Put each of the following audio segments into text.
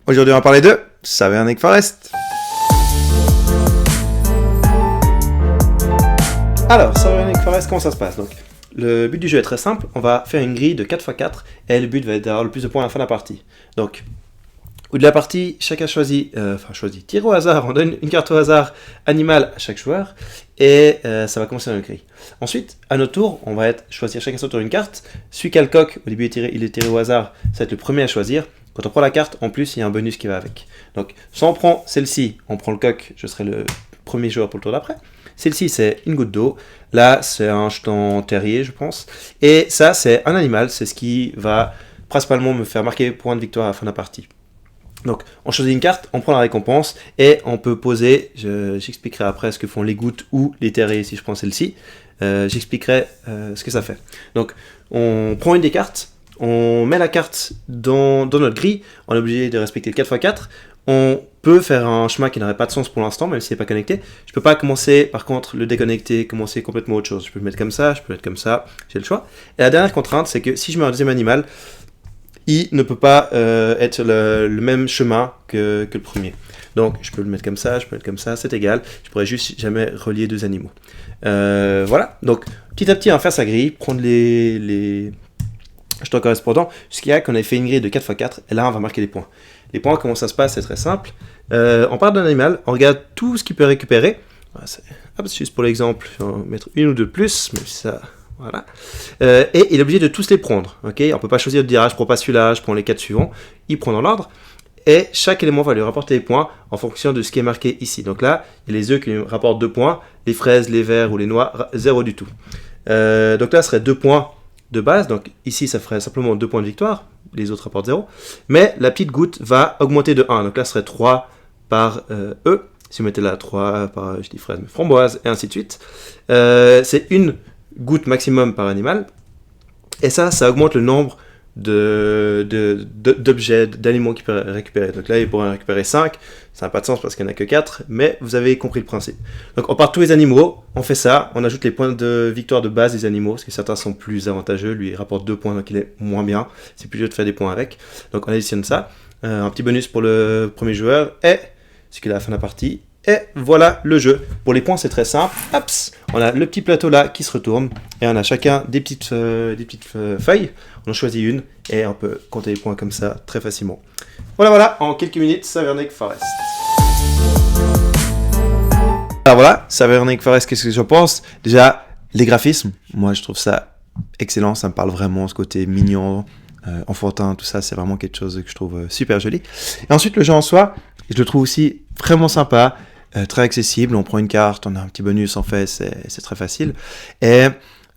Aujourd'hui, on va parler de Savernake Forest. Alors, Savernake Forest, comment ça se passe? Donc, le but du jeu est très simple. On va faire une grille de 4x4 et le but va être d'avoir le plus de points à la fin de la partie. Donc, au bout de la partie, chacun choisit, tire au hasard, on donne une carte au hasard animale à chaque joueur et ça va commencer dans une grille. Ensuite, à notre tour, on va choisir chacun son tour une carte. Celui qui a le coq, au début il est tiré au hasard, ça va être le premier à choisir. Quand on prend la carte, en plus, il y a un bonus qui va avec. Donc, soit on prend celle-ci, on prend le coq, je serai le premier joueur pour le tour d'après. Celle-ci, c'est une goutte d'eau. Là, c'est un jeton terrier, je pense. Et ça, c'est un animal, c'est ce qui va principalement me faire marquer point de victoire à la fin de la partie. Donc, on choisit une carte, on prend la récompense et on peut poser, j'expliquerai après ce que font les gouttes ou les terriers si je prends celle-ci. J'expliquerai ce que ça fait. Donc, on prend une des cartes, on met la carte dans notre grille, on est obligé de respecter le 4x4. On peut faire un chemin qui n'aurait pas de sens pour l'instant, même s'il n'est pas connecté. Je ne peux pas commencer, par contre, le déconnecter, commencer complètement autre chose. Je peux le mettre comme ça, je peux le mettre comme ça, j'ai le choix. Et la dernière contrainte, c'est que si je mets un deuxième animal, il ne peut pas être le même chemin que le premier. Donc, je peux le mettre comme ça, je peux le mettre comme ça, c'est égal. Je pourrais juste jamais relier deux animaux. Voilà, donc petit à petit, on va faire sa grille, prendre les jetons correspondants, jusqu'à qu'on ait fait une grille de 4x4, et là, on va marquer les points. Les points, comment ça se passe, c'est très simple. On part d'un animal, on regarde tout ce qu'il peut récupérer. Juste pour l'exemple, je vais en mettre une ou deux de plus, mais ça... Voilà. Et il est obligé de tous les prendre. Okay, on ne peut pas choisir de dire je prends pas celui-là, je prends les 4 suivants. Il prend dans l'ordre. Et chaque élément va lui rapporter des points en fonction de ce qui est marqué ici. Donc là, il y a les œufs qui lui rapportent 2 points. Les fraises, les verres ou les noix, 0 du tout. Donc là, ce serait 2 points de base. Donc ici, ça ferait simplement 2 points de victoire. Les autres rapportent 0. Mais la petite goutte va augmenter de 1. Donc là, ce serait 3 par œufs. Si vous mettez là 3 par, je dis fraises, mais framboises, et ainsi de suite. C'est une goutte maximum par animal, et ça augmente le nombre d'objets, d'aliments qu'il peut récupérer. Donc là, il pourrait en récupérer 5, ça n'a pas de sens parce qu'il n'y en a que 4, mais vous avez compris le principe. Donc on part de tous les animaux, on fait ça, on ajoute les points de victoire de base des animaux, parce que certains sont plus avantageux, lui il rapporte 2 points, donc il est moins bien, c'est plus dur de faire des points avec. Donc on additionne ça, un petit bonus pour le premier joueur, et ce qu'il a à la fin de la partie. Et voilà le jeu. Pour les points, c'est très simple. Hops, on a le petit plateau là qui se retourne. Et on a chacun des petites feuilles. On en choisit une. Et on peut compter les points comme ça très facilement. Voilà, en quelques minutes, Savernake Forest. Alors voilà, Savernake Forest, qu'est-ce que je pense? Déjà, les graphismes, moi je trouve ça excellent. Ça me parle vraiment, ce côté mignon, enfantin, tout ça. C'est vraiment quelque chose que je trouve super joli. Et ensuite, le jeu en soi, je le trouve aussi vraiment sympa. Très accessible, on prend une carte, on a un petit bonus en fait, c'est très facile. Et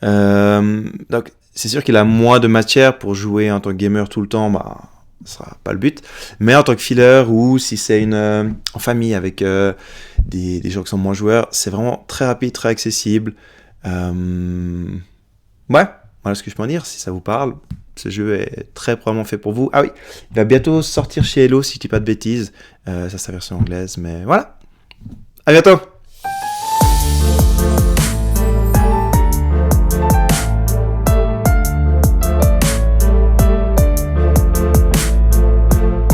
donc c'est sûr qu'il a moins de matière pour jouer en tant que gamer tout le temps, bah ce sera pas le but. Mais en tant que filler ou si c'est en famille avec des gens qui sont moins joueurs, c'est vraiment très rapide, très accessible. Ouais, voilà ce que je peux en dire, si ça vous parle. Ce jeu est très probablement fait pour vous. Ah oui, il va bientôt sortir chez Hello si je dis pas de bêtises. Ça c'est la version anglaise, mais voilà. À bientôt!